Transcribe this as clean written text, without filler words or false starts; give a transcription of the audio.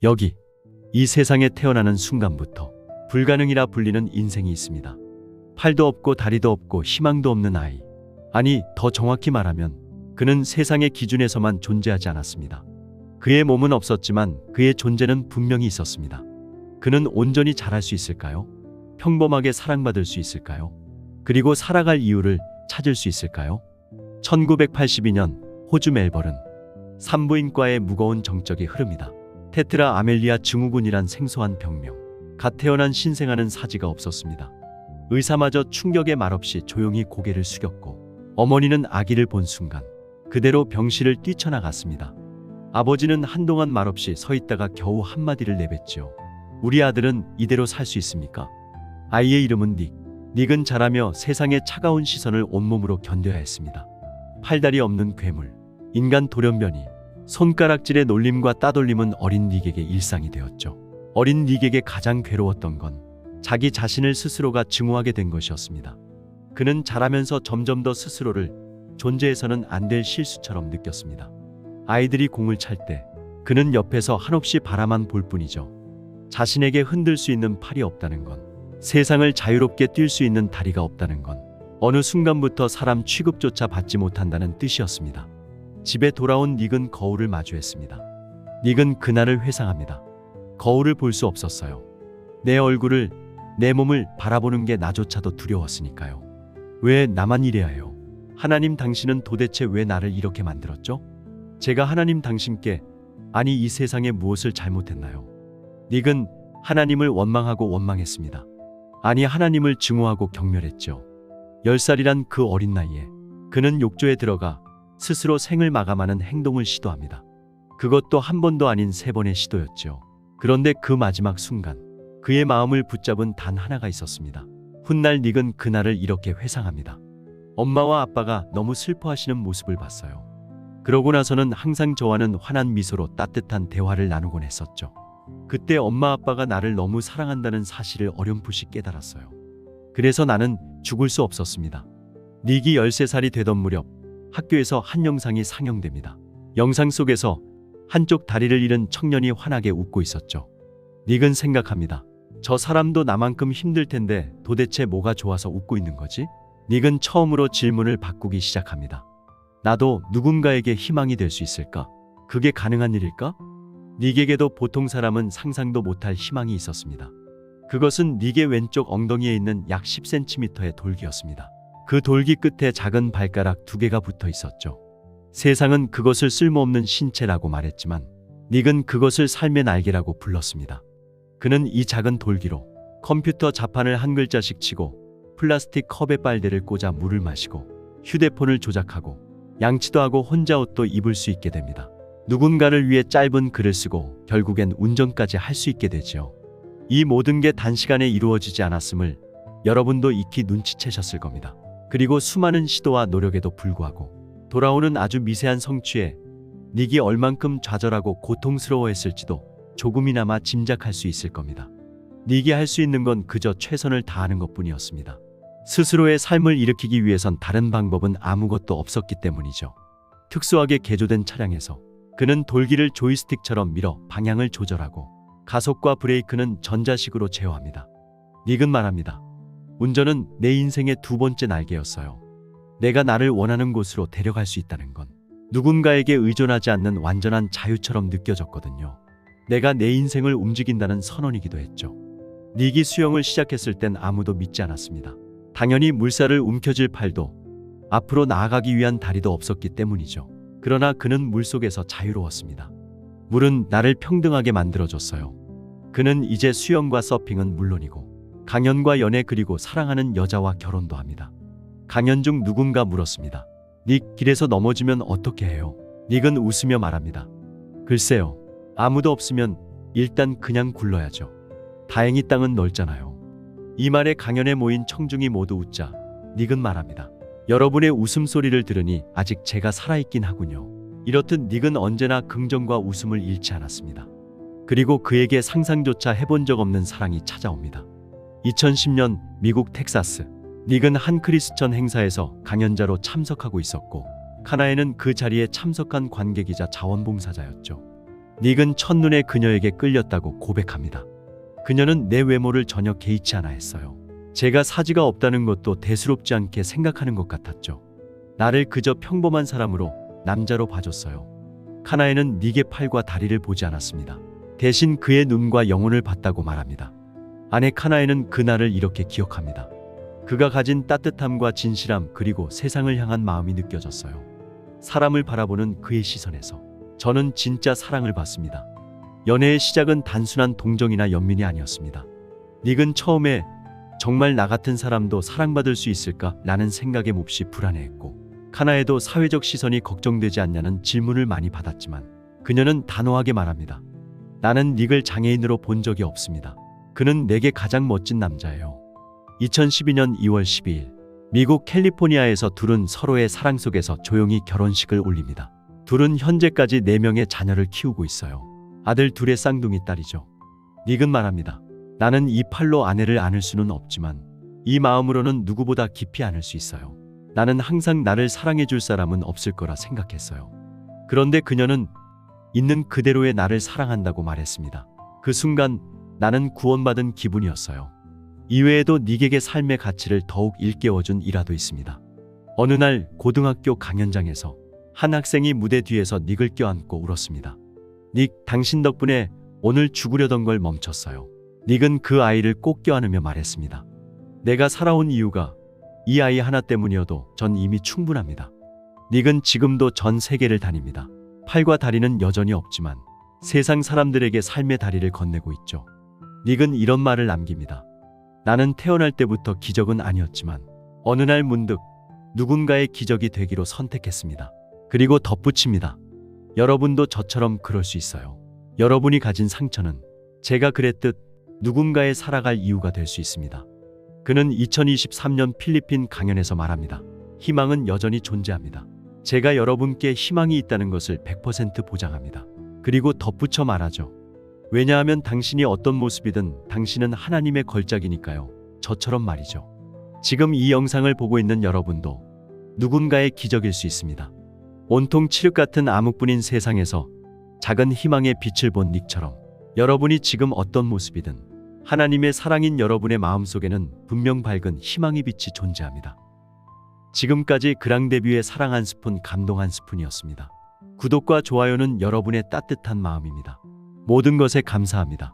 여기, 이 세상에 태어나는 순간부터 불가능이라 불리는 인생이 있습니다. 팔도 없고 다리도 없고 희망도 없는 아이. 아니, 더 정확히 말하면 그는 세상의 기준에서만 존재하지 않았습니다. 그의 몸은 없었지만 그의 존재는 분명히 있었습니다. 그는 온전히 자랄 수 있을까요? 평범하게 사랑받을 수 있을까요? 그리고 살아갈 이유를 찾을 수 있을까요? 1982년 호주 멜버른 산부인과의 무거운 정적이 흐릅니다. 테트라 아멜리아 증후군이란 생소한 병명. 갓 태어난 신생아는 사지가 없었습니다. 의사마저 충격에 말없이 조용히 고개를 숙였고 어머니는 아기를 본 순간 그대로 병실을 뛰쳐나갔습니다. 아버지는 한동안 말없이 서 있다가 겨우 한마디를 내뱉지요. 우리 아들은 이대로 살 수 있습니까? 아이의 이름은 닉. 닉은 자라며 세상의 차가운 시선을 온몸으로 견뎌야 했습니다. 팔다리 없는 괴물, 인간 돌연변이, 손가락질의 놀림과 따돌림은 어린 닉에게 일상이 되었죠. 어린 닉에게 가장 괴로웠던 건 자기 자신을 스스로가 증오하게 된 것이었습니다. 그는 자라면서 점점 더 스스로를 존재해서는 안 될 실수처럼 느꼈습니다. 아이들이 공을 찰 때 그는 옆에서 한없이 바라만 볼 뿐이죠. 자신에게 흔들 수 있는 팔이 없다는 건, 세상을 자유롭게 뛸 수 있는 다리가 없다는 건, 어느 순간부터 사람 취급조차 받지 못한다는 뜻이었습니다. 집에 돌아온 닉은 거울을 마주했습니다. 닉은 그날을 회상합니다. 거울을 볼 수 없었어요. 내 얼굴을, 내 몸을 바라보는 게 나조차도 두려웠으니까요. 왜 나만 이래야 해요? 하나님, 당신은 도대체 왜 나를 이렇게 만들었죠? 제가 하나님 당신께, 아니 이 세상에 무엇을 잘못했나요? 닉은 하나님을 원망하고 원망했습니다. 아니 하나님을 증오하고 경멸했죠. 10살이란 그 어린 나이에 그는 욕조에 들어가 스스로 생을 마감하는 행동을 시도합니다. 그것도 한 번도 아닌 3번의 시도였죠. 그런데 그 마지막 순간 그의 마음을 붙잡은 단 하나가 있었습니다. 훗날 닉은 그날을 이렇게 회상합니다. 엄마와 아빠가 너무 슬퍼하시는 모습을 봤어요. 그러고 나서는 항상 저와는 환한 미소로 따뜻한 대화를 나누곤 했었죠. 그때 엄마 아빠가 나를 너무 사랑한다는 사실을 어렴풋이 깨달았어요. 그래서 나는 죽을 수 없었습니다. 닉이 13살이 되던 무렵 학교에서 한 영상이 상영됩니다. 영상 속에서 한쪽 다리를 잃은 청년이 환하게 웃고 있었죠. 닉은 생각합니다. 저 사람도 나만큼 힘들 텐데 도대체 뭐가 좋아서 웃고 있는 거지? 닉은 처음으로 질문을 바꾸기 시작합니다. 나도 누군가에게 희망이 될 수 있을까? 그게 가능한 일일까? 닉에게도 보통 사람은 상상도 못할 희망이 있었습니다. 그것은 닉의 왼쪽 엉덩이에 있는 약 10cm의 돌기였습니다. 그 돌기 끝에 작은 발가락 2개가 붙어 있었죠. 세상은 그것을 쓸모없는 신체라고 말했지만 닉은 그것을 삶의 날개라고 불렀습니다. 그는 이 작은 돌기로 컴퓨터 자판을 한 글자씩 치고 플라스틱 컵에 빨대를 꽂아 물을 마시고 휴대폰을 조작하고 양치도 하고 혼자 옷도 입을 수 있게 됩니다. 누군가를 위해 짧은 글을 쓰고 결국엔 운전까지 할 수 있게 되지요. 이 모든 게 단시간에 이루어지지 않았음을 여러분도 익히 눈치채셨을 겁니다. 그리고 수많은 시도와 노력에도 불구하고 돌아오는 아주 미세한 성취에 닉이 얼만큼 좌절하고 고통스러워했을지도 조금이나마 짐작할 수 있을 겁니다. 닉이 할 수 있는 건 그저 최선을 다하는 것뿐이었습니다. 스스로의 삶을 일으키기 위해선 다른 방법은 아무것도 없었기 때문이죠. 특수하게 개조된 차량에서 그는 돌기를 조이스틱처럼 밀어 방향을 조절하고 가속과 브레이크는 전자식으로 제어합니다. 닉은 말합니다. 운전은 내 인생의 2번째 날개였어요. 내가 나를 원하는 곳으로 데려갈 수 있다는 건 누군가에게 의존하지 않는 완전한 자유처럼 느껴졌거든요. 내가 내 인생을 움직인다는 선언이기도 했죠. 닉이 수영을 시작했을 땐 아무도 믿지 않았습니다. 당연히 물살을 움켜쥘 팔도 앞으로 나아가기 위한 다리도 없었기 때문이죠. 그러나 그는 물속에서 자유로웠습니다. 물은 나를 평등하게 만들어줬어요. 그는 이제 수영과 서핑은 물론이고 강연과 연애 그리고 사랑하는 여자와 결혼도 합니다. 강연 중 누군가 물었습니다. 닉, 길에서 넘어지면 어떻게 해요? 닉은 웃으며 말합니다. 글쎄요. 아무도 없으면 일단 그냥 굴러야죠. 다행히 땅은 넓잖아요. 이 말에 강연에 모인 청중이 모두 웃자 닉은 말합니다. 여러분의 웃음소리를 들으니 아직 제가 살아있긴 하군요. 이렇듯 닉은 언제나 긍정과 웃음을 잃지 않았습니다. 그리고 그에게 상상조차 해본 적 없는 사랑이 찾아옵니다. 2010년 미국 텍사스. 닉은 한 크리스천 행사에서 강연자로 참석하고 있었고 카나에는 그 자리에 참석한 관객이자 자원봉사자였죠. 닉은 첫눈에 그녀에게 끌렸다고 고백합니다. 그녀는 내 외모를 전혀 개의치 않아 했어요. 제가 사지가 없다는 것도 대수롭지 않게 생각하는 것 같았죠. 나를 그저 평범한 사람으로, 남자로 봐줬어요. 카나에는 닉의 팔과 다리를 보지 않았습니다. 대신 그의 눈과 영혼을 봤다고 말합니다. 아내 카나에는 그날을 이렇게 기억합니다. 그가 가진 따뜻함과 진실함, 그리고 세상을 향한 마음이 느껴졌어요. 사람을 바라보는 그의 시선에서 저는 진짜 사랑을 받습니다. 연애의 시작은 단순한 동정이나 연민이 아니었습니다. 닉은 처음에 정말 나 같은 사람도 사랑받을 수 있을까? 라는 생각에 몹시 불안해했고, 카나에도 사회적 시선이 걱정되지 않냐는 질문을 많이 받았지만 그녀는 단호하게 말합니다. 나는 닉을 장애인으로 본 적이 없습니다. 그는 내게 가장 멋진 남자예요. 2012년 2월 12일 미국 캘리포니아에서 둘은 서로의 사랑 속에서 조용히 결혼식을 올립니다. 둘은 현재까지 4명의 자녀를 키우고 있어요. 아들 둘의 쌍둥이 딸이죠. 닉은 말합니다. 나는 이 팔로 아내를 안을 수는 없지만 이 마음으로는 누구보다 깊이 안을 수 있어요. 나는 항상 나를 사랑해 줄 사람은 없을 거라 생각했어요. 그런데 그녀는 있는 그대로의 나를 사랑한다고 말했습니다. 그 순간 나는 구원받은 기분이었어요. 이외에도 닉에게 삶의 가치를 더욱 일깨워준 일화도 있습니다. 어느 날 고등학교 강연장에서 한 학생이 무대 뒤에서 닉을 껴안고 울었습니다. 닉, 당신 덕분에 오늘 죽으려던 걸 멈췄어요. 닉은 그 아이를 꼭 껴안으며 말했습니다. 내가 살아온 이유가 이 아이 하나 때문이어도 전 이미 충분합니다. 닉은 지금도 전 세계를 다닙니다. 팔과 다리는 여전히 없지만 세상 사람들에게 삶의 다리를 건네고 있죠. 닉은 이런 말을 남깁니다. 나는 태어날 때부터 기적은 아니었지만 어느 날 문득 누군가의 기적이 되기로 선택했습니다. 그리고 덧붙입니다. 여러분도 저처럼 그럴 수 있어요. 여러분이 가진 상처는 제가 그랬듯 누군가의 살아갈 이유가 될 수 있습니다. 그는 2023년 필리핀 강연에서 말합니다. 희망은 여전히 존재합니다. 제가 여러분께 희망이 있다는 것을 100% 보장합니다. 그리고 덧붙여 말하죠. 왜냐하면 당신이 어떤 모습이든 당신은 하나님의 걸작이니까요. 저처럼 말이죠. 지금 이 영상을 보고 있는 여러분도 누군가의 기적일 수 있습니다. 온통 칠흑 같은 암흑뿐인 세상에서 작은 희망의 빛을 본 닉처럼 여러분이 지금 어떤 모습이든 하나님의 사랑인 여러분의 마음속에는 분명 밝은 희망의 빛이 존재합니다. 지금까지 그랑데뷔의 사랑 한 스푼, 감동 한 스푼이었습니다. 구독과 좋아요는 여러분의 따뜻한 마음입니다. 모든 것에 감사합니다.